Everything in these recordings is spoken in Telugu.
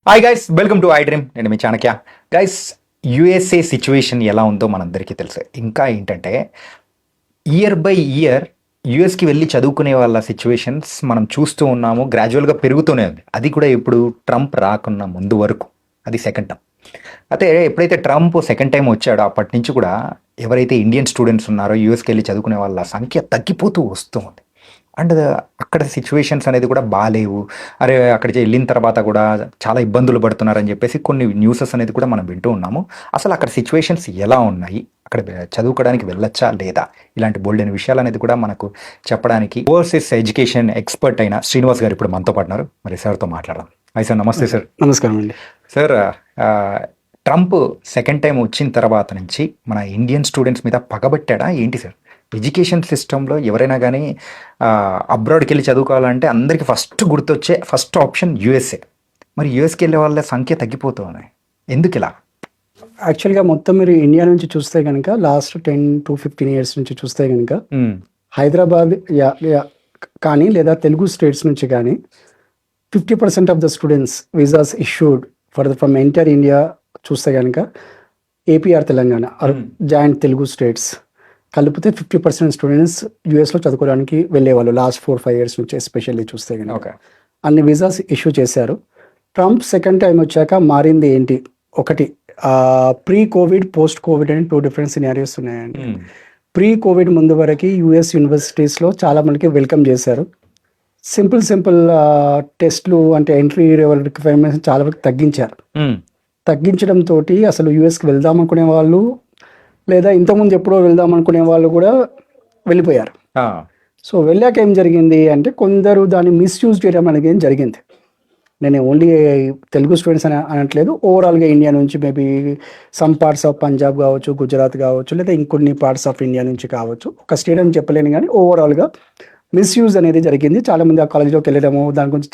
Hi guys, welcome to I dream. నేను మీ చాణక్య. గైస్, యుఎస్ఏ సిచ్యువేషన్ ఎలా ఉందో మనందరికీ తెలుసు. ఇంకా ఏంటంటే ఇయర్ బై ఇయర్ యుఎస్కి వెళ్ళి చదువుకునే వాళ్ళ సిచ్యువేషన్స్ మనం చూస్తూ ఉన్నాము. గ్రాడ్యువల్గా పెరుగుతూనే ఉంది. అది కూడా ఇప్పుడు ట్రంప్ రాకున్న ముందు వరకు. అది సెకండ్ టర్మ్. అయితే ఎప్పుడైతే ట్రంప్ సెకండ్ టైం వచ్చాడో అప్పటి నుంచి కూడా ఎవరైతే ఇండియన్ స్టూడెంట్స్ ఉన్నారో యుఎస్కి వెళ్ళి చదువుకునే వాళ్ళ సంఖ్య తగ్గిపోతూ వస్తూ ఉంది. అండ్ అక్కడ సిచ్యువేషన్స్ అనేది కూడా బాగాలేవు. అరే, అక్కడికి వెళ్ళిన తర్వాత కూడా చాలా ఇబ్బందులు పడుతున్నారని చెప్పేసి కొన్ని న్యూసెస్ అనేది కూడా మనం వింటూ ఉన్నాము. అసలు అక్కడ సిచ్యువేషన్స్ ఎలా ఉన్నాయి, అక్కడ చదువుకోవడానికి వెళ్ళొచ్చా లేదా, ఇలాంటి బోల్డ్ అయిన విషయాలు అనేది కూడా మనకు చెప్పడానికి ఓవర్సీస్ ఎడ్యుకేషన్ ఎక్స్పర్ట్ అయిన శ్రీనివాస్ గారు ఇప్పుడు మనతో పాటున్నారు. మరి సార్తో మాట్లాడదాం. Hi sir. నమస్తే సార్. నమస్కారం అండి. సార్, ట్రంప్ సెకండ్ టైం వచ్చిన తర్వాత నుంచి మన ఇండియన్ స్టూడెంట్స్ మీద పగబట్టాడా ఏంటి సార్? ఎడ్యుకేషన్ సిస్టంలో ఎవరైనా కానీ అబ్రాడ్కి వెళ్ళి చదువుకోవాలంటే అందరికీ గుర్తొచ్చే ఫస్ట్ ఆప్షన్ యూఎస్ఏ. మరి యూఎస్కి వెళ్ళే వాళ్ళ సంఖ్య తగ్గిపోతుంది. ఎందుకు ఇలా? యాక్చువల్గా మొత్తం మీరు ఇండియా నుంచి చూస్తే కనుక లాస్ట్ 10 to 15 years నుంచి చూస్తే కనుక హైదరాబాద్ కానీ లేదా తెలుగు స్టేట్స్ నుంచి కానీ 50% of the students visas issued from entire India చూస్తే కనుక APR Telangana joint Telugu states కలిపితే 50% స్టూడెంట్స్ యూఎస్లో చదువుకోవడానికి వెళ్ళేవాళ్ళు లాస్ట్ 4-5 years నుంచి. ఎస్పెషల్లీ చూస్తే కనుక అన్ని వీసాస్ ఇష్యూ చేశారు. ట్రంప్ సెకండ్ టైం వచ్చాక మారింది ఏంటి? ఒకటి, ప్రీ కోవిడ్ పోస్ట్ కోవిడ్ అని 2 different scenarios ఉన్నాయండి. ప్రీ కోవిడ్ ముందు వరకు యూఎస్ యూనివర్సిటీస్లో చాలా మందికి వెల్కమ్ చేశారు. సింపుల్ టెస్ట్లు అంటే ఎంట్రీ లెవెల్ రిక్వైర్మెంట్స్ చాలా వరకు తగ్గించారు. తగ్గించడంతో అసలు యూఎస్కి వెళ్దాం అనుకునే వాళ్ళు లేదా ఇంతకుముందు ఎప్పుడో వెళ్దాం అనుకునే వాళ్ళు కూడా వెళ్ళిపోయారు. సో వెళ్ళాక ఏం జరిగింది అంటే కొందరు దాన్ని మిస్యూజ్ చేయడం అనేది ఏం జరిగింది. నేను ఓన్లీ తెలుగు స్టూడెంట్స్ అని అనట్లేదు, ఓవరాల్గా ఇండియా నుంచి maybe some parts of Punjab కావచ్చు, గుజరాత్ కావచ్చు, లేదా ఇంకొన్ని పార్ట్స్ ఆఫ్ ఇండియా నుంచి కావచ్చు. ఒక స్టేట్ అని చెప్పలేను కానీ ఓవరాల్గా మిస్యూజ్ అనేది జరిగింది. చాలామంది ఆ కాలేజీలోకి వెళ్ళడము, దాని గురించి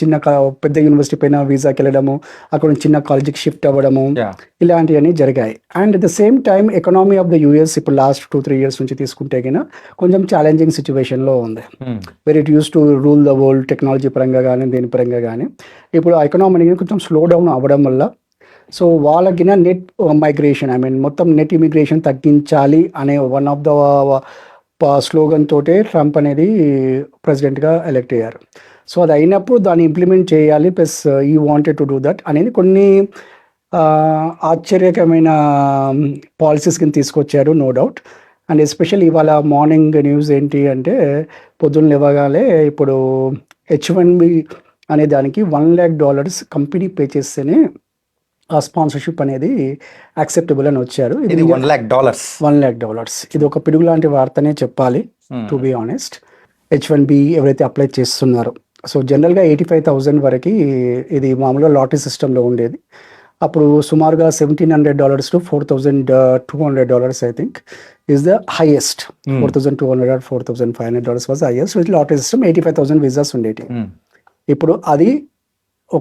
పెద్ద యూనివర్సిటీ పైన వీసాకి వెళ్ళడము, అక్కడ నుంచి చిన్న కాలేజీకి షిఫ్ట్ అవ్వడము, ఇలాంటివన్నీ జరిగాయి. And at the same time economy of the US ఇప్పుడు లాస్ట్ 2-3 years నుంచి తీసుకుంటే కన్నా కొంచెం ఛాలెంజింగ్ సిచ్యువేషన్లో ఉంది. Very it use to rule the world technology పరంగా కానీ దేని పరంగా కానీ. ఇప్పుడు ఆ ఎకనామీ కొంచెం స్లో డౌన్ అవ్వడం వల్ల సో వాళ్ళకి నెట్ మైగ్రేషన్ మొత్తం నెట్ ఇమిగ్రేషన్ తగ్గించాలి అనే వన్ ఆఫ్ ద స్లోగన్ తోటే ట్రంప్ అనేది ప్రెసిడెంట్గా ఎలెక్ట్ అయ్యారు. సో అది అయినప్పుడు దాన్ని ఇంప్లిమెంట్ చేయాలి, ప్లస్ ఈ వాంటెడ్ టు డూ దట్ అనేది కొన్ని ఆశ్చర్యకరమైన పాలసీస్ కింద తీసుకొచ్చారు, నో డౌట్. అండ్ ఎస్పెషల్ ఇవాళ మార్నింగ్ న్యూస్ ఏంటి అంటే పొద్దున్న లేవగానే ఇప్పుడు H1B అనే దానికి $1 lakh కంపెనీ పే చేస్తేనే ఆ స్పాన్సర్షిప్ అనేది యాక్సెప్టబుల్ అని వచ్చారు. ఇది $1 lakh. ఇది ఒక పిడుగు లాంటి వార్తనే చెప్పాలి, టు బి ఆనెస్ట్. H1B ఎవరైతే అప్లై చేస్తున్నారో, సో జనరల్గా 85,000 వరకు ఇది మామూలుగా లాటరీ సిస్టంలో ఉండేది. అప్పుడు సుమారుగా $1,700 to $4,200 I think is the highest. $4,200 or $4,500 was highest with lottery system. 85,000 visas ఉండేవి. ఇప్పుడు అది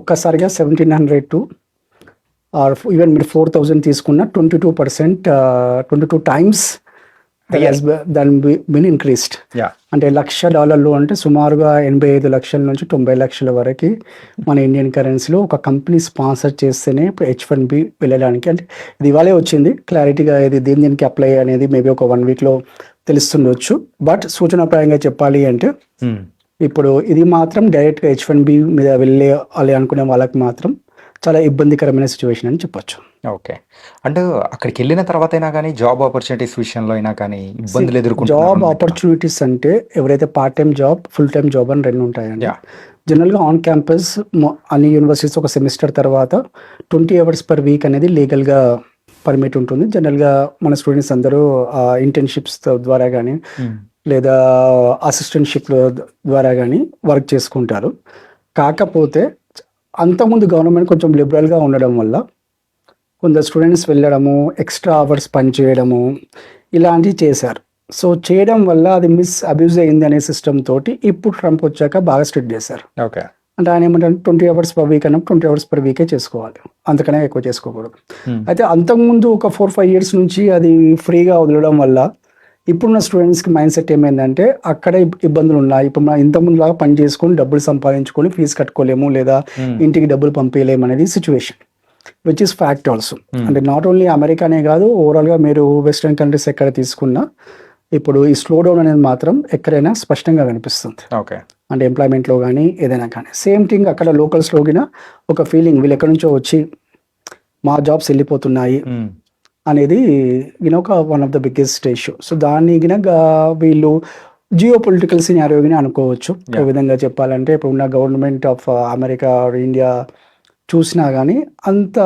ఒక్కసారిగా 1,700 to ఆర్ ఈవెన్ మీరు 4,000 తీసుకున్న 22 times దాని బిన్ ఇంక్రీస్డ్. అంటే $1,00,000 అంటే సుమారుగా 85 లక్షల నుంచి 90 లక్షల వరకు మన ఇండియన్ కరెన్సీలో ఒక కంపెనీ స్పాన్సర్ చేస్తేనే ఇప్పుడు H1B వెళ్ళడానికి. అంటే ఇది ఇవాళే వచ్చింది క్లారిటీగా, ఇది దీనికి అప్లై అనేది మేబీ ఒక 1 weekలో తెలుస్తుండొచ్చు. బట్ సూచనాప్రాయంగా చెప్పాలి అంటే ఇప్పుడు ఇది మాత్రం డైరెక్ట్గా H1B మీద వెళ్ళాలి అనుకునే వాళ్ళకి మాత్రం చాలా ఇబ్బందికరమైన సిచ్యువేషన్ అని చెప్పొచ్చు. ఓకే. అంటే అక్కడికి వెళ్ళిన తర్వాత అయినా కానీ జాబ్ ఆపర్చునిటీస్ విషయంలో అయినా కానీ ఇబ్బందులు ఎదుర్కొంటారు. జాబ్ ఆపర్చునిటీస్ అంటే ఎవరైతే part time job, full time job అని 2 ఉంటాయండి. జనరల్గా ఆన్ క్యాంపస్ అన్ని యూనివర్సిటీస్ ఒక సెమిస్టర్ తర్వాత 20 hours per week అనేది లీగల్గా పర్మిట్ ఉంటుంది. జనరల్గా మన స్టూడెంట్స్ అందరూ ఇంటర్న్షిప్స్ ద్వారా కానీ లేదా అసిస్టెంట్షిప్ ద్వారా కానీ వర్క్ చేసుకుంటారు. కాకపోతే అంతకుముందు గవర్నమెంట్ కొంచెం లిబరల్గా ఉండడం వల్ల కొందరు స్టూడెంట్స్ వెళ్ళడము, ఎక్స్ట్రా అవర్స్ పనిచేయడము ఇలాంటివి చేశారు. సో చేయడం వల్ల అది అబ్యూజ్ అయింది అనే సిస్టమ్ తోటి ఇప్పుడు ట్రంప్ వచ్చాక బాగా స్ట్రిక్ట్ చేశారు. ఓకే. అంటే ఆయన ఏమంటే 20 hours per week అన్నప్పుడు 20 hours per week చేసుకోవాలి, అంతకనే ఎక్కువ చేసుకోకూడదు. అయితే అంతకుముందు ఒక 4-5 years నుంచి అది ఫ్రీగా వదలడం వల్ల ఇప్పుడున్న స్టూడెంట్స్కి మైండ్ సెట్ ఏమైందంటే అక్కడే ఇబ్బందులు ఉన్నాయి. ఇప్పుడు మనం ఇంతకుముందు లాగా పని చేసుకొని డబ్బులు సంపాదించుకొని ఫీజు కట్టుకోలేము లేదా ఇంటికి డబ్బులు పంపించలేము అనేది situation, which is fact also. అంటే నాట్ ఓన్లీ అమెరికానే కాదు, ఓవరాల్గా మీరు వెస్ట్రన్ కంట్రీస్ ఎక్కడ తీసుకున్నా ఇప్పుడు ఈ స్లో డౌన్ అనేది మాత్రం ఎక్కడైనా స్పష్టంగా కనిపిస్తుంది. ఓకే, అంటే ఎంప్లాయ్మెంట్లో కానీ ఏదైనా కానీ సేమ్ థింగ్ అక్కడ లోకల్స్లో గిన ఒక ఫీలింగ్ వీళ్ళు ఎక్కడి నుంచో వచ్చి మా జాబ్స్ వెళ్ళిపోతున్నాయి అనేది ఒక one of the biggest issue. So దాన్ని వీళ్ళు జియో పొలిటికల్ సినారియో అనుకోవచ్చు. ఒక విధంగా చెప్పాలంటే ఇప్పుడు ఉన్న government of America or India చూసినా కానీ అంత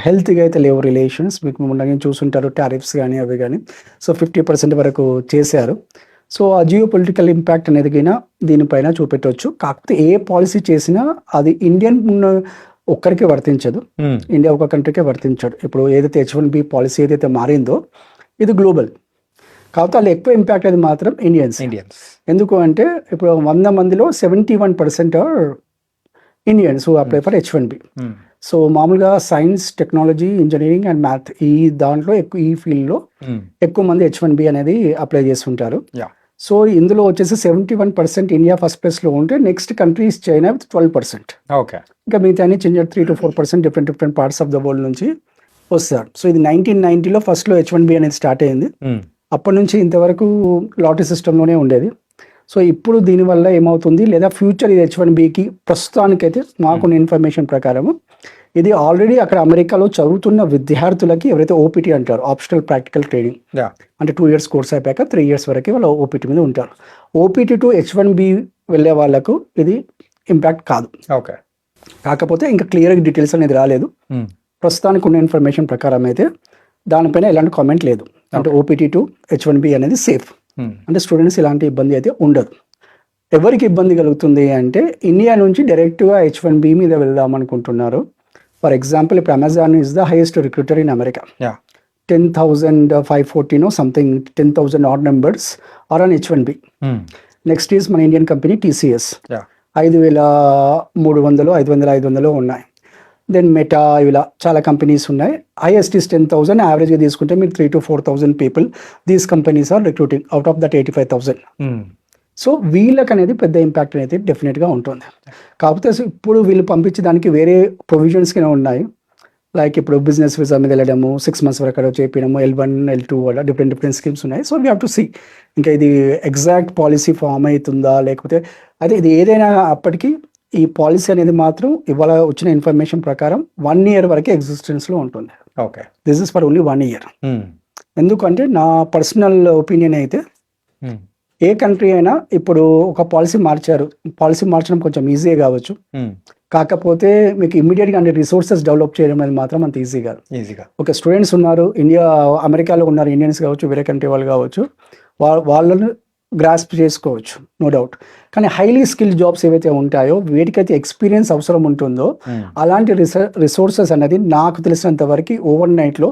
హెల్త్గా అయితే లేవు రిలేషన్స్. మీకు ముందుగా చూసుంటారు టారిఫ్స్ కానీ అవి కానీ. సో 50% వరకు చేశారు. సో ఆ జియో పొలిటికల్ ఇంపాక్ట్ అనేది దీనిపైన చూపెట్టవచ్చు. కాకపోతే ఏ పాలసీ చేసినా అది ఇండియన్ ఒక్కరికే వర్తించదు, ఇండియా ఒక కంట్రీకే వర్తించదు. ఇప్పుడు ఏదైతే H1B పాలసీ ఏదైతే మారిందో ఇది గ్లోబల్, కాకపోతే వాళ్ళు ఎక్కువ ఇంపాక్ట్ అది మాత్రం ఇండియన్స్. ఎందుకు అంటే ఇప్పుడు 100 మందిలో 71% are Indians who apply for H1B. So మామూలుగా science, technology, engineering and math ఈ దాంట్లో ఎక్కువ ఈ ఫీల్డ్లో ఎక్కువ మంది H1B అనేది అప్లై చేస్తుంటారు. సో ఇందులో వచ్చేసి 71% ఇండియా ఫస్ట్ ప్లేస్లో ఉంటే next countries China with 12%. Okay, ఇంకా మిగతా 3 to 4% different parts of the world నుంచి వస్తారు. సో ఇది 1990లో ఫస్ట్లో H1B అనేది స్టార్ట్ అయింది. అప్పటి నుంచి ఇంతవరకు లాటరీ సిస్టంలోనే ఉండేది. సో ఇప్పుడు దీనివల్ల ఏమవుతుంది లేదా ఫ్యూచర్ ఇది H1Bకి ప్రస్తుతానికైతే మాకున్న ఇన్ఫర్మేషన్ ప్రకారం ఇది ఆల్రెడీ అక్కడ అమెరికాలో చదువుతున్న విద్యార్థులకి ఎవరైతే ఓపీటీ అంటారు, ఆప్షనల్ ప్రాక్టికల్ ట్రైనింగ్, అంటే 2 years కోర్స్ అయిపోయాక 3 years వరకు వాళ్ళు ఓపీటీ మీద ఉంటారు. ఓపీటీ టు H1B వెళ్ళే వాళ్ళకు ఇది ఇంపాక్ట్ కాదు. ఓకే, కాకపోతే ఇంకా క్లియర్గా డీటెయిల్స్ అనేది రాలేదు. ప్రస్తుతానికి ఉన్న ఇన్ఫర్మేషన్ ప్రకారం అయితే దానిపైన ఎలాంటి కామెంట్ లేదు. అంటే ఓపీటీ టు H1B అనేది సేఫ్, అంటే స్టూడెంట్స్ ఇలాంటి ఇబ్బంది అయితే ఉండదు. ఎవరికి ఇబ్బంది కలుగుతుంది అంటే ఇండియా నుంచి డైరెక్ట్గా H1B మీద వెళ్దాం అనుకుంటున్నారు. ఫర్ ఎగ్జాంపుల్ ఇప్పుడు Amazon is the highest recruiter in America. 10,540 something 10,000 odd members are on H1B. Next is మన ఇండియన్ కంపెనీ TCS, 5,300 500 ఉన్నాయి. దెన్ మెటా, ఇలా చాలా కంపెనీస్ ఉన్నాయి. హైయెస్ట్ ఈస్ 10,000, యావరేజ్గా తీసుకుంటే మీరు 3,000 to 4,000 people these companies are recruiting out of that 85,000. So వీళ్ళకి అనేది పెద్ద ఇంపాక్ట్ అనేది డెఫినెట్గా ఉంటుంది. కాకపోతే ఇప్పుడు వీళ్ళు పంపించే దానికి వేరే ప్రొవిజన్స్ కింద ఉన్నాయి. లైక్ ఇప్పుడు బిజినెస్ వీసా మీద వెళ్ళడము, 6 months వరకు అక్కడ చేయడము, L1 L2 వల్ల డిఫరెంట్ స్కీమ్స్ ఉన్నాయి. So we have to see ఇంకా ఇది ఎగ్జాక్ట్ పాలసీ ఫామ్ అవుతుందా లేకపోతే అదే ఇది ఏదైనా అప్పటికి ఈ పాలసీ అనేది మాత్రం ఇవాళ వచ్చిన ఇన్ఫర్మేషన్ ప్రకారం 1 year వరకే ఎగ్జిస్టెన్స్లో ఉంటుంది. Okay, this is for only 1 year. ఎందుకంటే నా పర్సనల్ ఒపీనియన్ అయితే ఏ కంట్రీ అయినా ఇప్పుడు ఒక పాలసీ మార్చడం కొంచెం ఈజీ కావచ్చు, కాకపోతే మీకు ఇమ్మీడియట్గా అంటే రిసోర్సెస్ డెవలప్ చేయడం అనేది మాత్రం అంత ఈజీ కాదు. ఒక స్టూడెంట్స్ ఉన్నారు అమెరికాలో ఉన్నారు, ఇండియన్స్ కావచ్చు, వేరే కంట్రీ వాళ్ళు కావచ్చు, వాళ్ళను గ్రాస్ప్ చేసుకోవచ్చు, నో డౌట్. కానీ హైలీ స్కిల్ జాబ్స్ ఏవైతే ఉంటాయో వీటికైతే ఎక్స్పీరియన్స్ అవసరం ఉంటుందో అలాంటి రిసోర్సెస్ అనేది నాకు తెలిసినంత వరకు ఓవర్ నైట్లో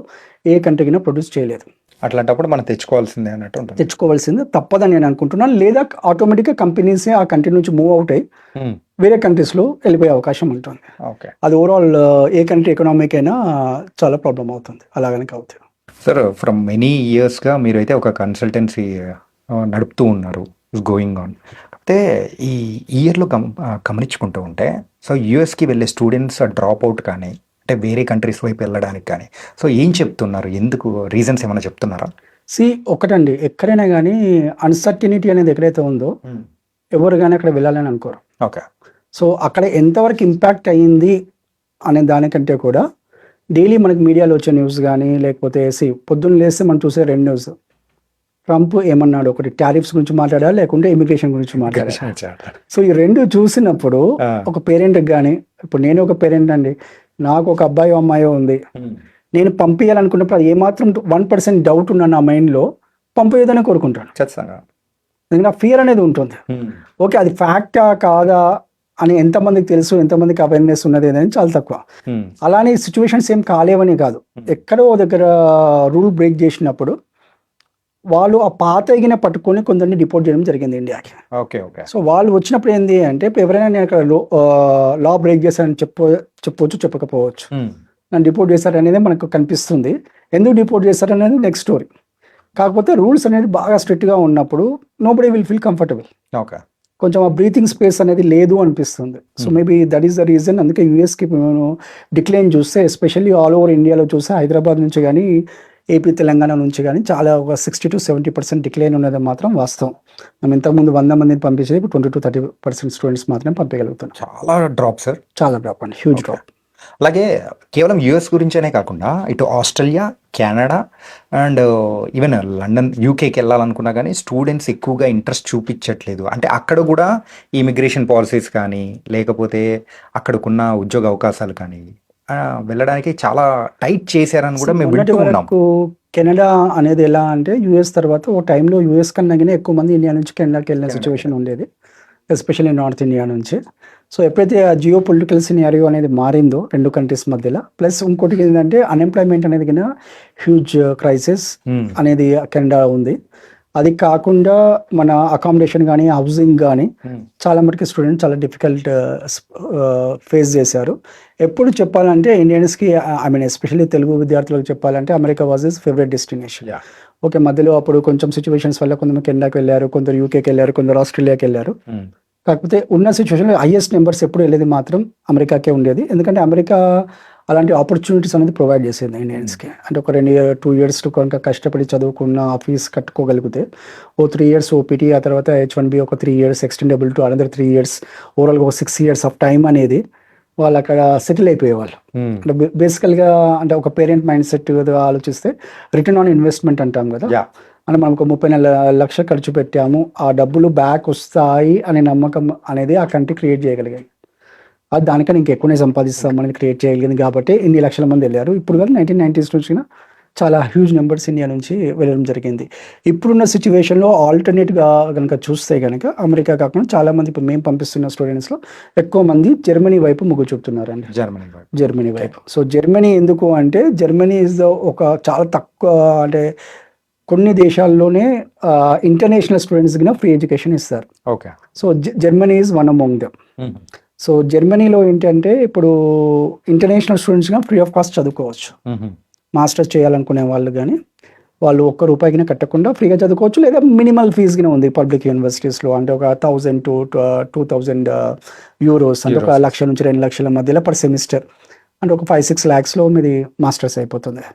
ఏ కంట్రీకి ప్రొడ్యూస్ చేయలేదు. అట్లాంటప్పుడు మనం తెచ్చుకోవాల్సిందే అన్నట్టు ఉంటుంది. తెచ్చుకోవాల్సిందే తప్పదని నేను అనుకుంటున్నాను. లేదా ఆటోమేటిక్గా కంపెనీసే ఆ కంట్రీ నుంచి మూవ్ అవుట్ అయ్యి వేరే కంట్రీస్లో వెళ్ళిపోయే అవకాశం ఉంటుంది. అది ఓవరాల్ ఏ కంట్రీ ఎకనామిక్ అయినా చాలా ప్రాబ్లం అవుతుంది అలా కనుక అవుతుంది. సార్, ఫ్రమ్ మెనీ ఇయర్స్గా మీరు అయితే ఒక కన్సల్టెన్సీ నడుపుతూ ఉన్నారు, గోయింగ్ ఆన్. అయితే ఈ ఇయర్లో గమనించుకుంటూ ఉంటే సో యూఎస్కి వెళ్ళే స్టూడెంట్స్ డ్రాప్ అవుట్ కానీ అంటే వేరే కంట్రీస్ వైపు వెళ్ళడానికి కానీ సో ఏం చెప్తున్నారు, ఎందుకు రీజన్స్ ఏమైనా చెప్తున్నారా? ఒకటండి, ఎక్కడైనా కానీ అన్సర్టినిటీ అనేది ఎక్కడైతే ఉందో ఎవరు కానీ అక్కడ వెళ్ళాలని అనుకోరు. ఓకే, సో అక్కడ ఎంతవరకు ఇంపాక్ట్ అయ్యింది అనే దానికంటే కూడా డైలీ మనకి మీడియాలో వచ్చే న్యూస్ కానీ లేకపోతే పొద్దున్న లేస్తే మనం చూసే 2 న్యూస్. ట్రంప్ ఏమన్నాడు, ఒకటి టారిఫ్స్ గురించి మాట్లాడా లేకుంటే ఇమిగ్రేషన్ గురించి మాట్లాడా. సో ఈ 2 చూసినప్పుడు ఒక పేరెంట్కి కానీ, ఇప్పుడు నేను ఒక పేరెంట్ అండి, నాకు ఒక అబ్బాయో అమ్మాయో ఉంది, నేను పంపించాలనుకున్నప్పుడు అది ఏమాత్రం 1% డౌట్ ఉన్న నా మైండ్లో పంపేదని కోరుకుంటాను. ఎందుకంటే ఆ ఫియర్ అనేది ఉంటుంది. ఓకే, అది ఫ్యాక్టా కాదా అని ఎంతమందికి తెలుసు, ఎంతమందికి అవేర్నెస్ ఉన్నది అనేది చాలా తక్కువ. అలానే సిచ్యువేషన్స్ ఏం కాలేవని కాదు, ఎక్కడో దగ్గర రూల్ బ్రేక్ చేసినప్పుడు వాళ్ళు ఆ పాత ఎగిన పట్టుకొని కొందరిని డిపోర్ట్ చేయడం జరిగింది ఇండియాకి. సో వాళ్ళు వచ్చినప్పుడు ఏంటి అంటే ఎవరైనా నేను అక్కడ లా బ్రేక్ చేశారని చెప్పవచ్చు, చెప్పకపోవచ్చు. నన్ను డిపోర్ట్ చేశారనేది మనకు కనిపిస్తుంది. ఎందుకు డిపోర్ట్ చేశారనేది నెక్స్ట్ స్టోరీ. కాకపోతే రూల్స్ అనేది బాగా స్ట్రిక్ట్గా ఉన్నప్పుడు nobody will feel comfortable. Okay. కొంచెం ఆ బ్రీతింగ్ స్పేస్ అనేది లేదు అనిపిస్తుంది. So maybe that is the reason. అందుకే యూఎస్కి మేము డిక్లైన్ చూస్తే ఎస్పెషల్లీ ఆల్ ఓవర్ ఇండియాలో చూస్తే హైదరాబాద్ నుంచి కానీ ఏపీ తెలంగాణ నుంచి కానీ చాలా ఒక 60-70% డిక్లైన్ ఉన్నది మాత్రం వాస్తవం. మేము ఇంతకుముందు 100 మందిని పంపించేది ఇప్పుడు 20-30% స్టూడెంట్స్ మాత్రమే పంపించగలుగుతున్నాం. చాలా డ్రాప్ సార్. చాలా డ్రాప్ అండి, హ్యూజ్ డ్రాప్. అలాగే కేవలం యుఎస్ గురించనే కాకుండా ఇటు Australia, Canada and even London, యూకేకి వెళ్ళాలనుకున్నా కానీ స్టూడెంట్స్ ఎక్కువగా ఇంట్రెస్ట్ చూపించట్లేదు. అంటే అక్కడ కూడా ఇమిగ్రేషన్ పాలసీస్ కానీ లేకపోతే అక్కడికున్న ఉద్యోగ అవకాశాలు కానీ వెళ్ళడానికి చాలా టైట్ చేశారని కూడా మేము వింటూ ఉన్నాం. కెనడా అనేది ఎలా అంటే యూఎస్ తర్వాత ఓ టైంలో యూఎస్ కన్నా కానీ ఎక్కువ మంది ఇండియా నుంచి కెనడాకి వెళ్ళిన సిచ్యువేషన్ ఉండేది, ఎస్పెషల్లీ నార్త్ ఇండియా నుంచి. సో ఎప్పుడైతే ఆ జియో పొలిటికల్ సినారియో అనేది మారిందో రెండు కంట్రీస్ మధ్యలో, ప్లస్ ఇంకోటి ఏంటంటే అన్ఎంప్లాయ్మెంట్ అనేది కన్నా హ్యూజ్ క్రైసిస్ అనేది కెనడా ఉంది. అది కాకుండా మన అకామిడేషన్ కానీ హౌసింగ్ కానీ చాలా మటుకు స్టూడెంట్స్ చాలా డిఫికల్ట్ ఫేస్ చేశారు. ఎప్పుడు చెప్పాలంటే ఇండియన్స్కి, ఐ మీన్ ఎస్పెషల్లీ తెలుగు విద్యార్థులకు చెప్పాలంటే America was is favourite destination. Okay, మధ్యలో అప్పుడు కొంచెం సిచ్యువేషన్స్ వల్ల కొంతమంది కెనడాకి వెళ్ళారు, కొందరు యూకేకి వెళ్ళారు, కొందరు ఆస్ట్రేలియాకి వెళ్ళారు. కాకపోతే ఉన్న సిచ్యువేషన్లో హైయెస్ట్ నెంబర్స్ ఎప్పుడు వెళ్ళేది మాత్రం అమెరికాకే ఉండేది. ఎందుకంటే అమెరికా అలాంటి ఆపర్చునిటీస్ అనేది ప్రొవైడ్ చేసేది ఇండియన్స్కి. అంటే ఒక 2 years కనుక కష్టపడి చదువుకున్న ఫీజు కట్టుకోగలిగితే ఓ 3 years ఓపీటీ, ఆ తర్వాత H1B ఒక 3 years extendable to another 3 years, ఓవరాల్గా ఒక 6 years ఆఫ్ టైం అనేది వాళ్ళు అక్కడ సెటిల్ అయిపోయేవాళ్ళు. అంటే బేసికల్గా అంటే ఒక పేరెంట్ మైండ్ సెట్ ఆలోచిస్తే రిటర్న్ ఆన్ ఇన్వెస్ట్మెంట్ అంటాం కదా. అంటే మనం ఒక 30 లక్షలు ఖర్చు పెట్టాము, ఆ డబ్బులు బ్యాక్ వస్తాయి అనే నమ్మకం అనేది ఆ కంట్రీ క్రియేట్ చేయగలిగాయి. అది దానికన్నా ఇంకెక్కువనే సంపాదిస్తాం అనేది క్రియేట్ చేయగలిగింది కాబట్టి ఇన్ని లక్షల మంది వెళ్ళారు. ఇప్పుడు కానీ 1990s నుంచి చాలా హ్యూజ్ నెంబర్స్ ఇండియా నుంచి వెళ్ళడం జరిగింది. ఇప్పుడున్న సిచ్యువేషన్లో ఆల్టర్నేట్గా కనుక చూస్తే కనుక అమెరికా కాకుండా చాలామంది ఇప్పుడు మేము పంపిస్తున్న స్టూడెంట్స్లో ఎక్కువ మంది జర్మనీ వైపు మొగ్గు చూపుతున్నారండి. జర్మనీ వైపు. సో జర్మనీ ఎందుకు అంటే జర్మనీ ఇస్ ఒక చాలా తక్కువ, అంటే కొన్ని దేశాల్లోనే ఇంటర్నేషనల్ స్టూడెంట్స్ కింద ఫ్రీ ఎడ్యుకేషన్ ఇస్తారు. Okay. So Germany is one among them. So జర్మనీలో ఏంటంటే ఇప్పుడు ఇంటర్నేషనల్ స్టూడెంట్స్గా ఫ్రీ ఆఫ్ కాస్ట్ చదువుకోవచ్చు. మాస్టర్స్ చేయాలనుకునే వాళ్ళు కానీ వాళ్ళు ₹1 కట్టకుండా ఫ్రీగా చదువుకోవచ్చు, లేదా మినిమల్ ఫీజుగానే ఉంది పబ్లిక్ యూనివర్సిటీస్లో. అంటే ఒక 1000 to 2000 euros, అంటే ఒక 1,00,000 నుంచి 2 లక్షల మధ్యలో పర్ సెమిస్టర్, అంటే ఒక 5-6 lakhsలో మీది మాస్టర్స్ అయిపోతుంది.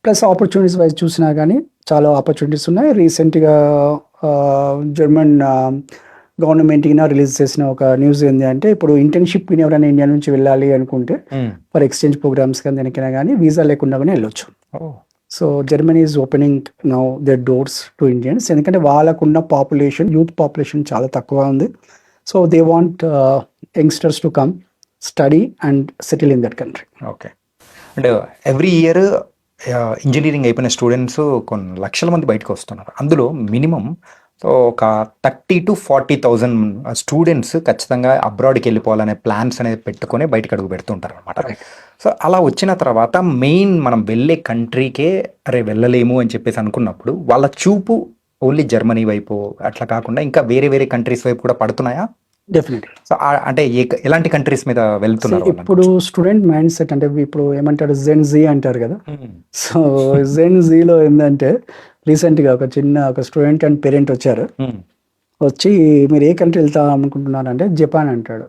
ప్లస్ ఆపర్చునిటీస్ వైజ్ చూసినా కానీ చాలా ఆపర్చునిటీస్ ఉన్నాయి. రీసెంట్గా జర్మన్ గవర్నమెంట్ రిలీజ్ చేసిన ఒక న్యూస్ ఏంటి అంటే ఇప్పుడు ఇంటర్న్షిప్ ఎవరైనా ఇండియా నుంచి వెళ్ళాలి అనుకుంటే ఫర్ ఎక్స్చేంజ్ ప్రోగ్రామ్స్ కానీ దేనికైనా కానీ వీసా లేకుండా కానీ వెళ్ళొచ్చు. So Germany is opening now their doors to Indians, ఎందుకంటే వాళ్ళకున్న పాపులేషన్, యూత్ పాపులేషన్ చాలా తక్కువ ఉంది. So they want youngsters to come study and settle in that country. Okay. అంటే ఎవ్రీ ఇయర్ ఇంజనీరింగ్ అయిపోయిన స్టూడెంట్స్ కొన్ని లక్షల మంది బయటకు వస్తున్నారు. అందులో మినిమం ఒక 30,000 to 40,000 స్టూడెంట్స్ ఖచ్చితంగా అబ్రాడ్కి వెళ్ళిపోవాలనే ప్లాన్స్ అనేది పెట్టుకొని బయటకు అడుగు పెడుతుంటారు అనమాట. సో అలా వచ్చిన తర్వాత మెయిన్ మనం వెళ్ళే కంట్రీకే అరే వెళ్ళలేము అని చెప్పేసి అనుకున్నప్పుడు వాళ్ళ చూపు ఓన్లీ జర్మనీ వైపు అట్లా కాకుండా ఇంకా వేరే వేరే కంట్రీస్ వైపు కూడా పడుతున్నాయా? డెఫినెట్లీ. సో అంటే ఎలాంటి కంట్రీస్ మీద వెళ్తున్నారు? ఇప్పుడు స్టూడెంట్ మైండ్ సెట్ అంటే ఇప్పుడు ఏమంటారు, జెన్ జీ అంటారు కదా. సో జెన్ జీలో ఏంటంటే రీసెంట్గా ఒక స్టూడెంట్ అండ్ పేరెంట్ వచ్చారు. వచ్చి మీరు ఏ కంట్రీ వెళ్తాం అనుకుంటున్నారు అంటే జపాన్ అంటాడు.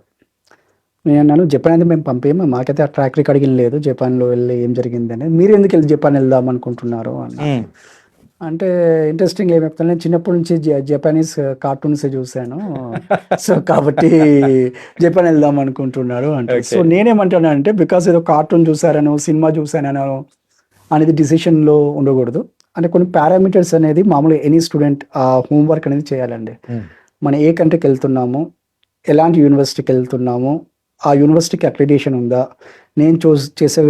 నేను అన్నాను జపాన్ అయితే మేము పంపేము, మాకైతే ఆ ట్రాక్ రికార్డింగ్ లేదు జపాన్లో వెళ్ళి ఏం జరిగింది అనేది, మీరు ఎందుకు వెళ్ళి జపాన్ వెళ్దాం అనుకుంటున్నారు అని. అంటే ఇంట్రెస్టింగ్ ఏం చెప్తాను, నేను చిన్నప్పటి నుంచి జపానీస్ కార్టూన్స్ చూశాను, సో కాబట్టి జపాన్ వెళ్దాం అనుకుంటున్నారు అంటే. సో నేనేమంటాను అంటే బికాస్ ఏదో కార్టూన్ చూసారను, సినిమా చూసానను అనేది డిసిషన్లో ఉండకూడదు. అంటే కొన్ని పారామీటర్స్ అనేది మామూలుగా ఎనీ స్టూడెంట్ ఆ హోంవర్క్ అనేది చేయాలండి. మనం ఏ కంట్రీకి వెళ్తున్నాము, ఎలాంటి యూనివర్సిటీకి వెళ్తున్నాము, ఆ యూనివర్సిటీకి అక్రిడిటేషన్ ఉందా, నేను చేసే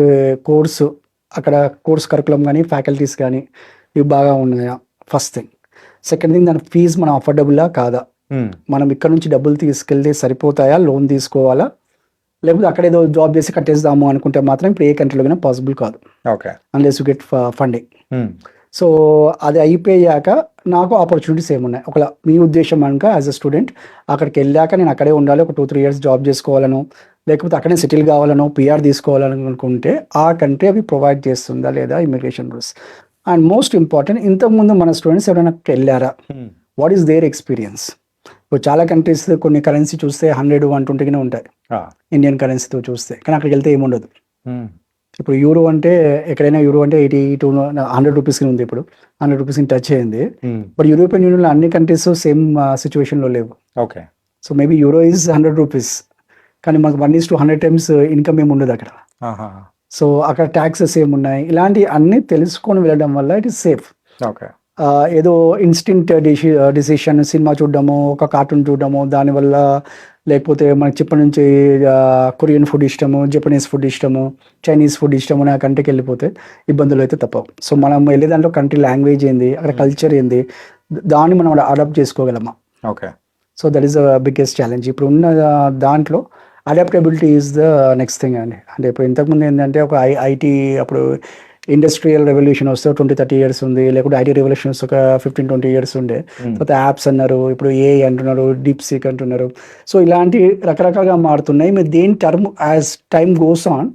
కోర్సు అక్కడ కోర్స్ కరికులం కానీ ఫ్యాకల్టీస్ కానీ ఇవి బాగా ఉన్నాయా, ఫస్ట్ థింగ్. సెకండ్ థింగ్, దాని ఫీజు మనం అఫోర్డబుల్లా కాదా, మనం ఇక్కడ నుంచి డబ్బులు తీసుకెళ్తే సరిపోతాయా, లోన్ తీసుకోవాలా, లేకపోతే అక్కడ ఏదో జాబ్ చేసి కట్టేద్దాము అనుకుంటే మాత్రం ఇప్పుడు ఏ కంట్రీలో పాసిబుల్ కాదు, unless you get funding. So అది అయిపోయాక నాకు ఆపర్చునిటీస్ ఏమున్నాయి, ఒకవేళ మీ ఉద్దేశం కనుక యాజ్ అ స్టూడెంట్ అక్కడికి వెళ్ళాక నేను అక్కడే ఉండాలి, ఒక 2-3 years జాబ్ చేసుకోవాలను, లేకపోతే అక్కడే సెటిల్ కావాలనో, PR తీసుకోవాలని అనుకుంటే ఆ కంట్రీ అవి ప్రొవైడ్ చేస్తుందా లేదా immigration rules. And most important, ఇంతకుముందు మన స్టూడెంట్స్ ఎవరైనా వెళ్ళారా, వాట్ ఈస్ దేర్ ఎక్స్పీరియన్స్. ఇప్పుడు చాలా కంట్రీస్ కొన్ని కరెన్సీ చూస్తే 100-120 ఉంటాయి ఇండియన్ కరెన్సీతో చూస్తే, కానీ అక్కడికి వెళ్తే ఏముండదు. ఇప్పుడు యూరో అంటే ఎక్కడైనా యూరో అంటే 80 to 100 రూపీస్కి ఉంది, ఇప్పుడు 100 రూపీస్ని టచ్ అయింది. బట్ యూరోపియన్ యూనియన్లో అన్ని కంట్రీస్ సేమ్ సిచ్యువేషన్లో లేవు. Okay. So maybe euro is 100 rupees, కానీ మనకు 1:100 times ఇన్కమ్ ఏమి ఉండదు అక్కడ. సో అక్కడ ట్యాక్సెస్ ఏమున్నాయి, ఇలాంటి అన్ని తెలుసుకొని వెళ్ళడం వల్ల ఇట్ ఈస్ సేఫ్. ఓకే. ఏదో ఇన్స్టింక్ట్ డిసిషన్, సినిమా చూడడము, ఒక కార్టూన్ చూడడము, దానివల్ల లేకపోతే మనకి చిప్పటి నుంచి కొరియన్ ఫుడ్ ఇష్టము, జపనీస్ ఫుడ్ ఇష్టము, చైనీస్ ఫుడ్ ఇష్టము నా కంట్రీకి వెళ్ళిపోతే ఇబ్బందులు అయితే తప్పవు. సో మనం వెళ్ళే దాంట్లో కంట్రీ లాంగ్వేజ్ ఏంది, అక్కడ కల్చర్ ఏంది, దాన్ని మనం అడాప్ట్ చేసుకోగలమా. Okay. So that is the biggest challenge ఇప్పుడు ఉన్న దాంట్లో. Adaptability is the next thing అండి. అంటే ఇప్పుడు ఇంతకుముందు ఏంటంటే ఒక ఐటీ అప్పుడు ఇండస్ట్రియల్ రెవల్యూషన్ వస్తే 20-30 years ఉంది, లేకుంటే ఐటీ రెవల్యూషన్ వస్తే ఒక 15-20 years ఉండే. తర్వాత యాప్స్ అన్నారు, ఇప్పుడు ఏఐ అంటున్నారు, డీప్ సీక్ అంటున్నారు. సో ఇలాంటి రకరకాలుగా మారుతున్నాయి. మీరు దేని term as time goes on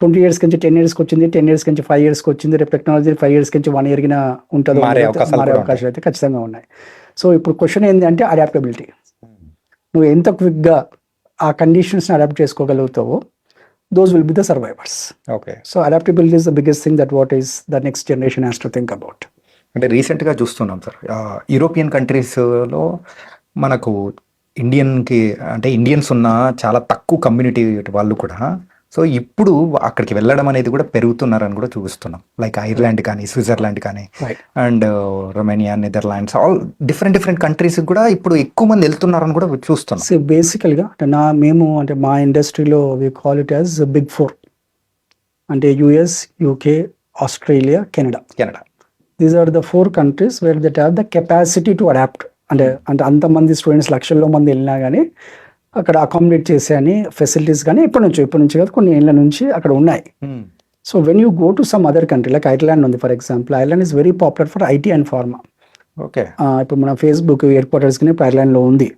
20 years నుంచి 10 years వచ్చింది, 10 years నుంచి 5 years వచ్చింది, రేపు టెక్నాలజీ 5 years నుంచి 1 year ఉంటుందో మారే అవకాశాలు అయితే ఖచ్చితంగా ఉన్నాయి. సో ఇప్పుడు క్వశ్చన్ ఏంటి అంటే అడాప్టబిలిటీ. నువ్వు ఎంత క్విక్గా ఆ కండిషన్స్ని అడాప్ట్ చేసుకోగలుగుతావో, those will be the survivors. Okay. So adaptability is the biggest thing that what is the next generation has to think about. అంటే రీసెంట్గా చూస్తున్నాం సార్, యూరోపియన్ కంట్రీస్లో మనకు ఇండియన్స్ ఉన్న చాలా తక్కువ కమ్యూనిటీ వాళ్ళు కూడా, సో ఇప్పుడు అక్కడికి వెళ్ళడం అనేది కూడా పెరుగుతున్నారని కూడా చూస్తున్నాం. లైక్ ఐర్లాండ్ కానీ, స్విట్జర్లాండ్ కానీ, and Romania, Netherlands, all different countries కూడా ఇప్పుడు ఎక్కువ మంది వెళ్తున్నారని కూడా చూస్తున్నాం. సో బేసికల్గా మేము మా ఇండస్ట్రీలో we call it as big 4. అంటే US, UK, Australia, Canada. These are the 4 countries where that have the capacity to adapt. అంటే అంతమంది స్టూడెంట్స్, లక్షల్లో మంది వెళ్ళినా కానీ అక్కడ అకామిడేట్ చేసే అని ఫెసిలిటీస్ కానీ ఇప్పటి నుంచి కాదు, కొన్ని ఏళ్ళ నుంచి అక్కడ ఉన్నాయి. So when you go to some other country like Ireland ఉంది for example. Ireland is very popular for IT and pharma. Okay. ఇప్పుడు మన ఫేస్బుక్ హెడ్ క్వార్టర్స్ కి ఐర్లాండ్లో ఉంది.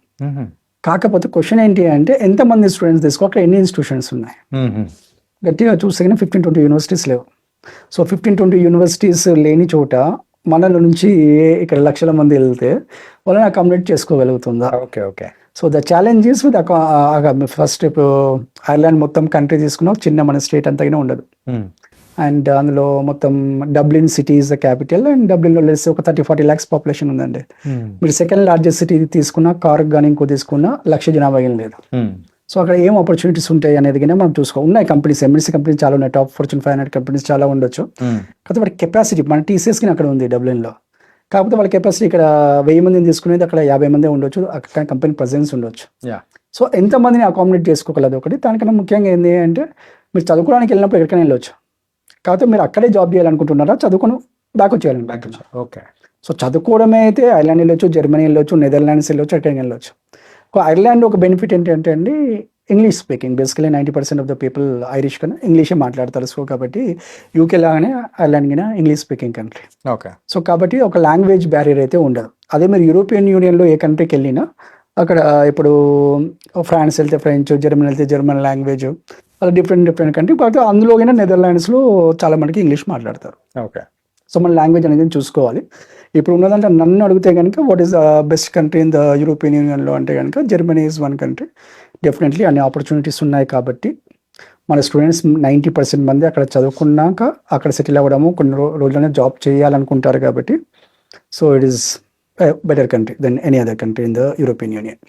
కాకపోతే క్వశ్చన్ ఏంటి అంటే ఎంతమంది స్టూడెంట్స్ తీసుకో, అక్కడ ఎన్ని ఇన్స్టిట్యూషన్స్ ఉన్నాయి. గట్టిగా చూస్తే 15-20 యూనివర్సిటీస్ లేవు. సో 15-20 యూనివర్సిటీస్ లేని చోట మనలో నుంచి ఇక్కడ లక్షల మంది వెళ్తే వాళ్ళని అకామిడేట్ చేసుకోగలుగుతుందా. Okay. Okay. So the challenge is with first ఇప్పుడు ఐర్లాండ్ మొత్తం కంట్రీ తీసుకున్నా చిన్న మన స్టేట్ అంతగానే ఉండదు. అండ్ అందులో మొత్తం Dublin city is the capital. And డబ్లిన్లో లేస్తే ఒక 30-40 lakhs పాపులేషన్ ఉందండి. మీరు సెకండ్ లార్జెస్ట్ సిటీ తీసుకున్నా, కార్క్ కానీ ఇంకో తీసుకున్నా 1,00,000 జనాభా ఏం లేదు. సో అక్కడ ఏం ఆపర్చునిటీస్ ఉంటాయి అనేది కానీ మనం ఉన్నాయి. కంపెనీస్, ఎంఎన్సీ కంపెనీస్ చాలా ఉన్నాయి, టాప్ Fortune 500 కంపెనీస్ చాలా ఉండొచ్చు. కాకపోతే వాటి కెపాసిటీ మన టీసీఎస్కి అక్కడ ఉంది డబ్లిన్లో. కాకపోతే వాళ్ళ కెపాసిటీ ఇక్కడ 1000 మందిని తీసుకునేది అక్కడ 50 మంది ఉండొచ్చు, అక్కడ కంపెనీ ప్రజెన్స్ ఉండొచ్చు. సో ఎంతమందిని అకామిడేట్ చేసుకోగలదు ఒకటి. దానికన్నా ముఖ్యంగా ఏంటి అంటే మీరు చదువుకోవడానికి వెళ్ళినప్పుడు ఎక్కడికైనా వెళ్ళొచ్చు. కాకపోతే మీరు అక్కడే జాబ్ చేయాలనుకుంటున్నారా, చదువుకొని బ్యాక్ వచ్చేయాలనుకుంటున్నారా. ఓకే. సో చదువుకోవడమే అయితే ఐర్లాండ్ వెళ్ళొచ్చు, జర్మనీ వెళ్ళొచ్చు, నెదర్లాండ్స్ వెళ్ళొచ్చు, ఎక్కడికి వెళ్ళొచ్చు. ఐర్లాండ్ ఒక బెనిఫిట్ ఏంటంటే అండి, English speaking. Basically 90% of the people Irish కన్నా ఇంగ్లీషే మాట్లాడతారు. సో కాబట్టి యూకే లాగానే ఐర్లాండ్ కింద English speaking country. Okay. So కాబట్టి ఒక లాంగ్వేజ్ బ్యారియర్ అయితే ఉండదు. అదే మీరు యూరోపియన్ యూనియన్లో ఏ కంట్రీకి వెళ్ళినా అక్కడ ఇప్పుడు ఫ్రాన్స్ వెళ్తే ఫ్రెంచ్, జర్మనీ వెళ్తే జర్మన్ లాంగ్వేజ్, అలా డిఫరెంట్ కంట్రీ. కాకపోతే అందులో అయినా నెదర్లాండ్స్లో చాలా మందికి ఇంగ్లీష్ మాట్లాడతారు. ఓకే. సో మన లాంగ్వేజ్ అనేది చూసుకోవాలి. ఇప్పుడు ఉన్నదంటే నన్ను అడిగితే కనుక what is the best country in the European యూనియన్లో అంటే కనుక Germany is one country. Definitely అన్ని ఆపర్చునిటీస్ ఉన్నాయి కాబట్టి మన స్టూడెంట్స్ 90% మంది అక్కడ చదువుకున్నాక అక్కడ సెటిల్ అవ్వడము, కొన్ని రోజులనే జాబ్ చేయాలనుకుంటారు కాబట్టి so it is better country than any other country in the European Union.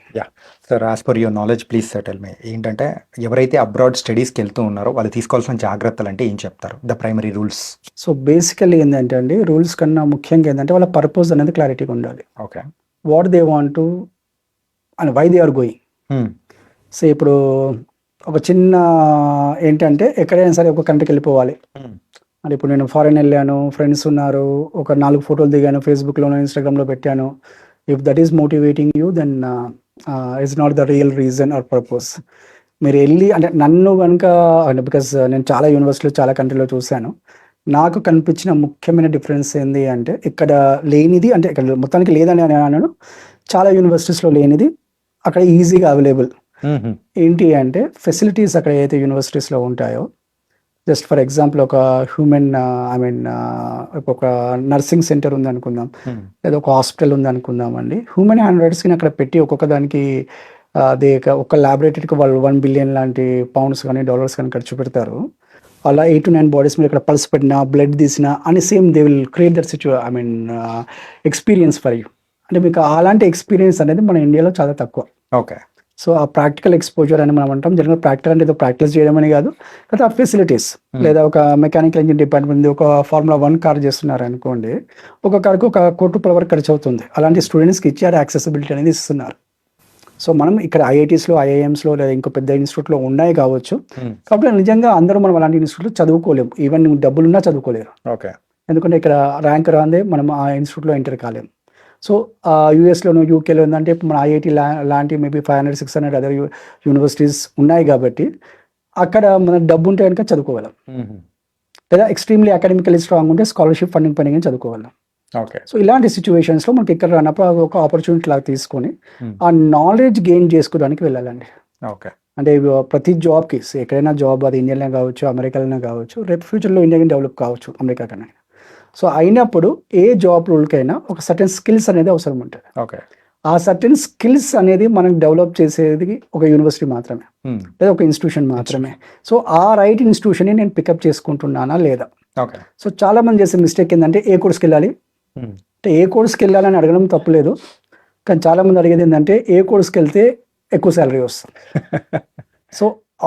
Sir, as per your knowledge please settle me ఏంటంటే ఎవరైతే అబ్రాడ్ స్టడీస్కి వెళ్తూ ఉన్నారో వాళ్ళు తీసుకోవాల్సిన జాగ్రత్తలు అంటే ఏం చెప్తారు, the primary rules? So basically ఏంటంటే అండి, రూల్స్ కన్నా ముఖ్యంగా ఏంటంటే వాళ్ళ పర్పస్ అనేది క్లారిటీగా ఉండాలి. Okay. What they want to and why they are going. So ఇప్పుడు ఒక చిన్న ఏంటంటే ఎక్కడైనా సరే ఒక కంట్రీకి వెళ్ళిపోవాలి అంటే ఇప్పుడు నేను ఫారెన్ వెళ్ళాను, ఫ్రెండ్స్ ఉన్నారు, ఒక 4 ఫోటోలు దిగాను, ఫేస్బుక్లోనో ఇన్స్టాగ్రామ్లో పెట్టాను. If that is motivating you then it's not the real reason or purpose. మీరు వెళ్ళి అంటే నన్ను కనుక అంటే బికాస్ నేను చాలా యూనివర్సిటీలో చాలా కంట్రీలో చూశాను, నాకు కనిపించిన ముఖ్యమైన డిఫరెన్స్ ఏంటి అంటే ఇక్కడ లేనిది అంటే ఇక్కడ మొత్తానికి లేదని అన్నాను, చాలా యూనివర్సిటీస్లో లేనిది అక్కడ ఈజీగా అవైలబుల్. ఏంటి అంటే ఫెసిలిటీస్ అక్కడ ఏదైతే యూనివర్సిటీస్లో ఉంటాయో జస్ట్ ఫర్ ఎగ్జాంపుల్ ఒక హ్యూమన్ ఒక నర్సింగ్ సెంటర్ ఉంది అనుకుందాం, లేదా ఒక హాస్పిటల్ ఉంది అనుకుందాం అండి. హ్యూమన్ హ్యాండ్రైడ్స్కి అక్కడ పెట్టి ఒక్కొక్క దానికి అదే ఒక ల్యాబొరేటరీకి వాళ్ళు 1 బిలియన్ లాంటి పౌండ్స్ కానీ డాలర్స్ కానీ ఖర్చు పెడతారు. అలా 8 to 9 బాడీస్ మీద ఇక్కడ పల్స్ పెట్టినా బ్లడ్ తీసినా అని same they will create that experience for you. అంటే మీకు అలాంటి ఎక్స్పీరియన్స్ అనేది మన ఇండియాలో చాలా తక్కువ. ఓకే. సో ఆ ప్రాక్టికల్ ఎక్స్పోజర్ అని మనం అంటాం. జనరల్ ప్రాక్టికల్ అంటే ఏదో ప్రాక్టీస్ చేయడం అని కాదు, కదా ఆ ఫెసిలిటీస్. లేదా ఒక మెకానికల్ ఇంజిన్ డిపార్ట్మెంట్ ఒక Formula 1 కార్ చేస్తున్నారు అనుకోండి, ఒక కార్కు ₹1 కోటి వరకు ఖర్చు అవుతుంది. అలాంటి స్టూడెంట్స్కి ఇచ్చారు యాక్సెసిబిలిటీ అనేది ఇస్తున్నారు. సో మనం ఇక్కడ ఐఐటీస్లో, ఐఐఎంస్లో లేదా ఇంకో పెద్ద ఇన్స్టిట్యూట్లో ఉన్నాయి కావచ్చు. కాబట్టి నిజంగా అందరూ మనం అలాంటి ఇన్స్టిట్యూట్లో చదువుకోలేము. ఈవెన్ డబ్బులున్నా చదువుకోలేరు. ఓకే. ఎందుకంటే ఇక్కడ ర్యాంక్ రాందే మనం ఆ ఇన్స్టిట్యూట్లో ఎంటర్ కాలేము. సో యూఎస్లోను, యూకేలో ఏంటంటే ఇప్పుడు మన ఐఐటి లాంటి మేబీ 500-600 అదర్ యూనివర్సిటీస్ ఉన్నాయి కాబట్టి అక్కడ మన డబ్బు ఉంటే కనుక చదువుకోగలం. లేదా ఎక్స్ట్రీమ్లీ అకాడమికలీ స్ట్రాంగ్ ఉంటే స్కాలర్షిప్ ఫండింగ్ పని కానీ చదువుకోగలం. ఓకే. సో ఇలాంటి సిచ్యువేషన్స్లో మనకి ఇక్కడ రానప్పుడు ఒక ఆపర్చునిటీ లాగా తీసుకొని ఆ నాలెడ్జ్ గెయిన్ చేసుకోవడానికి వెళ్ళాలండి. ఓకే. అంటే ప్రతి జాబ్కి ఎక్కడైనా జాబ్, అది ఇండియాలో కావచ్చు, అమెరికాలోనే కావచ్చు, రేపు ఫ్యూచర్లో ఇండియా డెవలప్ కావచ్చు అమెరికా కన్నా. సో అయినప్పుడు ఏ జాబ్ రోల్కైనా ఒక సర్టెన్ స్కిల్స్ అనేది అవసరం ఉంటుంది. ఓకే. ఆ సర్టెన్ స్కిల్స్ అనేది మనం డెవలప్ చేసేది ఒక యూనివర్సిటీ మాత్రమే, లేదా ఒక ఇన్స్టిట్యూషన్ మాత్రమే. సో ఆ రైట్ ఇన్స్టిట్యూషన్ని నేను పికప్ చేసుకుంటున్నానా లేదా. ఓకే. సో చాలా మంది చేసే మిస్టేక్ ఏంటంటే ఏ కోర్స్కి వెళ్ళాలి అంటే ఏ కోర్స్కి వెళ్ళాలని అడగడం తప్పులేదు, కానీ చాలామంది అడిగేది ఏంటంటే ఏ కోర్స్కి వెళ్తే ఎక్కువ శాలరీ వస్తుంది. సో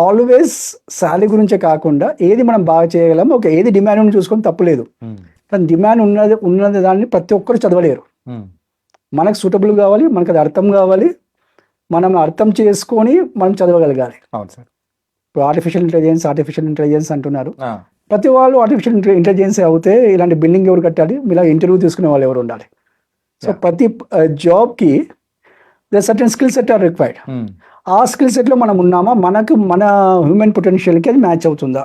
ఆల్వేస్ శాలరీ గురించే కాకుండా ఏది మనం బాగా చేయగలం, ఒక ఏది డిమాండ్ చూసుకొని తప్పులేదు. కానీ డిమాండ్ ఉన్నది దాన్ని ప్రతి ఒక్కరు చదవలేరు. మనకు సూటబుల్ కావాలి, మనకు అది అర్థం కావాలి, మనం అర్థం చేసుకొని మనం చదవగలగాలి. అవును సార్. ఇప్పుడు ఆర్టిఫిషియల్ ఇంటెలిజెన్స్ అంటున్నారు. ప్రతి వాళ్ళు ఆర్టిఫిషియల్ ఇంటెలిజెన్స్ అవుతే ఇలాంటి బిల్డింగ్ ఎవరు కట్టాలి, ఇలా ఇంటర్వ్యూ తీసుకునే వాళ్ళు ఎవరు ఉండాలి. సో ప్రతి జాబ్కి certain skill set are required. ఆ స్కిల్ సెట్లో మనం ఉన్నామా, మనకు మన హ్యూమన్ పొటెన్షియల్కి అది మ్యాచ్ అవుతుందా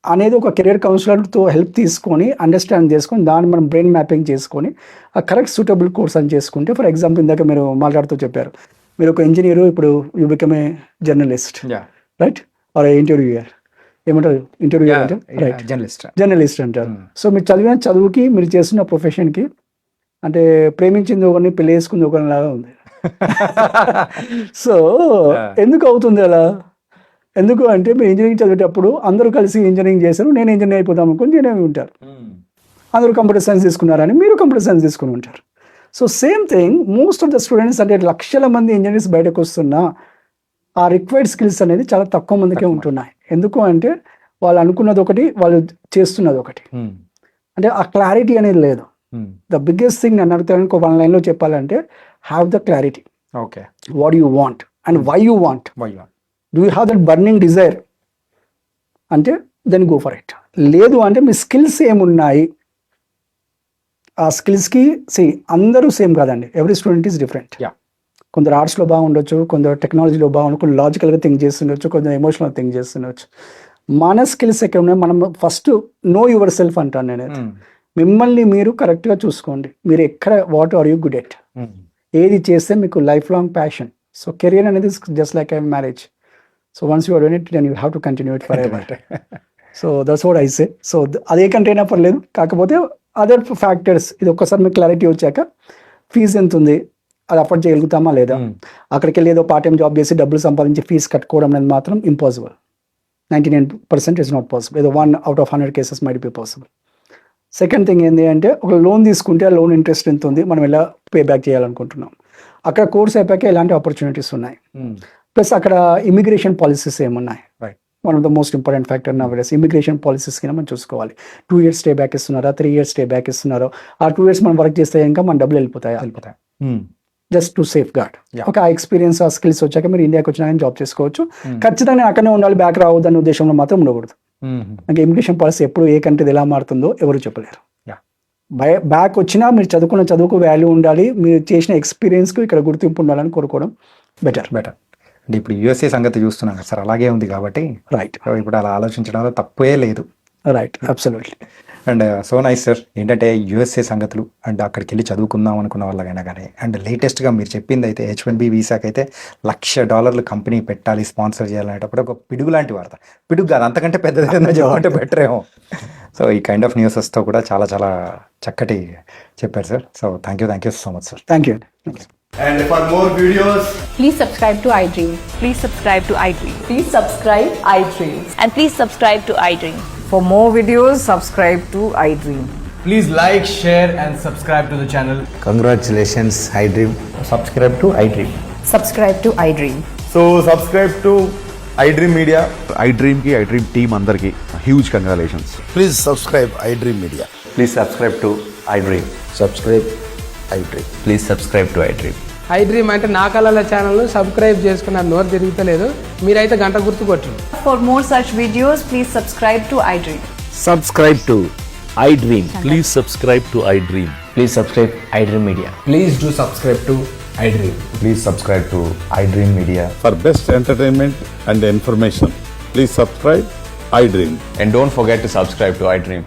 అనేది ఒక కెరియర్ కౌన్సిలర్తో హెల్ప్ తీసుకొని అండర్స్టాండ్ చేసుకొని దాన్ని మనం బ్రెయిన్ మ్యాపింగ్ చేసుకొని ఆ కరెక్ట్ సూటబుల్ కోర్స్ అని చేసుకుంటే, ఫర్ ఎగ్జాంపుల్ ఇందాక మీరు మాట్లాడుతూ చెప్పారు, మీరు ఒక ఇంజనీరు, ఇప్పుడు you become a journalist, right, or interviewer, ఏమంటారు ఇంటర్వ్యూ అంటే రైట్, జర్నలిస్ట్ అంటారు. సో మీరు చదివిన చదువుకి మీరు చేస్తున్న ప్రొఫెషన్కి అంటే ప్రేమించింది ఒకరిని పెళ్లి చేసుకుంది ఒకరిని లాగా ఉంది. సో ఎందుకు అవుతుంది అలా? ఎందుకు అంటే మీరు ఇంజనీరింగ్ చదివేటప్పుడు అందరూ కలిసి ఇంజనీరింగ్ చేశారు, నేను ఇంజనీర్ అయిపోతాం అనుకుని ఇంజనీరింగ్ ఉంటారు. అందరూ కంప్యూటర్ సైన్స్ తీసుకున్నారని మీరు కంప్యూటర్ సైన్స్ తీసుకుని ఉంటారు. So same thing most of the students, అంటే లక్షల మంది ఇంజనీర్స్ బయటకు వస్తున్నా ఆ రిక్వైర్డ్ స్కిల్స్ అనేది చాలా తక్కువ మందికే ఉంటున్నాయి. ఎందుకు అంటే వాళ్ళు అనుకున్నది ఒకటి, వాళ్ళు చేస్తున్నది ఒకటి, అంటే ఆ క్లారిటీ అనేది లేదు. ద బిగ్గెస్ట్ థింగ్ నన్ను అడుగుతానికి 1 లైన్లో చెప్పాలంటే have the clarity. Okay. What you want and why you want. Do you have that burning desire అంటే దెన్ గో ఫర్ ఇట్. లేదు అంటే మీ స్కిల్స్ ఏమున్నాయి, ఆ స్కిల్స్కి అందరూ సేమ్ కాదండి, ఎవ్రీ స్టూడెంట్ ఈస్ డిఫరెంట్. కొందరు ఆర్ట్స్లో బాగుండొచ్చు, కొందరు టెక్నాలజీలో బాగుండొచ్చు, కొందరు లాజికల్గా థింక్ చేస్తుండొచ్చు, కొందరు ఎమోషనల్ థింక్ చేస్తుండొచ్చు. మన స్కిల్స్ ఎక్కడ ఉన్నాయి, మనం ఫస్ట్ నో యువర్ సెల్ఫ్ అంటాను నేను. మిమ్మల్ని మీరు కరెక్ట్గా చూసుకోండి, మీరు ఎక్కడ, what are you good at, ఏది చేస్తే మీకు life long passion. So career అనేది just like a marriage. So once you are done it then you have to continue it for ever. So that's what I say. So అదే కంటే అయినా పర్లేదు, కాకపోతే అదర్ ఫ్యాక్టర్స్, ఇది ఒక్కసారి మీకు క్లారిటీ వచ్చాక ఫీజు ఎంత ఉంది, అది అఫోర్డ్ చేయగలుగుతామా లేదా, అక్కడికి వెళ్ళి ఏదో పార్ట్ టైం జాబ్ చేసి డబ్బులు సంపాదించి ఫీజు కట్టుకోవడం అనేది మాత్రం ఇంపాసిబుల్. 99% is not possible. ఏదో 1 out of 100 cases might be possible. Second thing ఏంటి అంటే, ఒక లోన్ తీసుకుంటే ఆ లోన్ ఇంట్రెస్ట్ ఎంత ఉంది, మనం ఎలా పే బ్యాక్ చేయాలనుకుంటున్నాం, అక్కడ కోర్స్ అయిపోయాక ఎలాంటి ఆపర్చునిటీస్ ఉన్నాయి, ప్లస్ అక్కడ ఇమిగ్రేషన్ పాలసీస్ ఏమున్నాయి. One of the most important factor నౌడేస్ immigration policies కింద మనం చూసుకోవాలి. 2 years స్టే బ్యాక్ ఇస్తున్నారా, 3 years స్టే బ్యాక్ ఇస్తున్నారో, ఆ 2 years మనం వర్క్ చేస్తే ఇంకా మన డబ్బులు వెళ్ళిపోతాయి. Just to safeguard. ఒక ఆ ఎక్స్పీరియన్స్, ఆ స్కిల్స్ వచ్చాక మీరు ఇండియాకి వచ్చినా జాబ్ చేసుకోవచ్చు. ఖచ్చితంగా నేను అక్కడనే ఉండాలి, బ్యాక్ రావద్దు అనే ఉద్దేశంలో మాత్రం ఉండకూడదు. నాకు ఇమిగ్రేషన్ పాలసీ ఎప్పుడు ఏ కంట్రీ ఎలా మారుతుందో ఎవరు చెప్పలేరు. బ్యాక్ వచ్చినా మీరు చదువుకున్న చదువుకు వాల్యూ ఉండాలి, మీరు చేసిన ఎక్స్పీరియన్స్కు ఇక్కడ గుర్తింపు ఉండాలని కోరుకోవడం బెటర్. అంటే ఇప్పుడు యూఎస్ఏ సంగతి చూస్తున్నాం కదా సార్, అలాగే ఉంది కాబట్టి రైట్, ఇప్పుడు అలా ఆలోచించడంలో తప్పే లేదు. Right, absolutely. And so nice sir. ఏంటంటే యూఎస్ఏ సంగతులు అండ్ అక్కడికి వెళ్ళి చదువుకుందాం అనుకున్న వాళ్ళకైనా కానీ అండ్ లేటెస్ట్గా మీరు చెప్పింది అయితే H1B వీసాకి అయితే $1,00,000 కంపెనీ పెట్టాలి, స్పాన్సర్ చేయాలనేటప్పుడు ఒక పిడుగు లాంటి వార్త. పిడుగు కాదు, అంతకంటే పెద్దది ఏదైనా చెప్పంటే బెటర్ ఏమో. సో ఈ కైండ్ ఆఫ్ న్యూసెస్తో కూడా చాలా చాలా చక్కటి చెప్పారు sir. So thank you so much sir. Thank you. And for more videos, Please subscribe to iDream. Please subscribe to iDream. Please subscribe iDream. And please subscribe to iDream. For more videos, subscribe to iDream. please like, share, and subscribe to the channel. Congratulations, iDream. Subscribe to iDream. Subscribe to iDream. So subscribe to iDream Media. iDream team అందరికి huge congratulations. Please subscribe iDream Media. Please subscribe to iDream. Subscribe iDream. Please subscribe to iDream. iDream అంటే నా కళల ఛానల్ను సబ్స్క్రైబ్ చేసుకున్న నోరు తిరుగుతలేదు, మీరైతే గంట గుర్తు కొట్టండి. For more such videos, please subscribe to iDream. Subscribe to iDream. Please subscribe to iDream. Please subscribe iDream Media. Please do subscribe to iDream. Please subscribe to iDream Media. For best entertainment and information, please subscribe iDream. And don't forget to subscribe to iDream.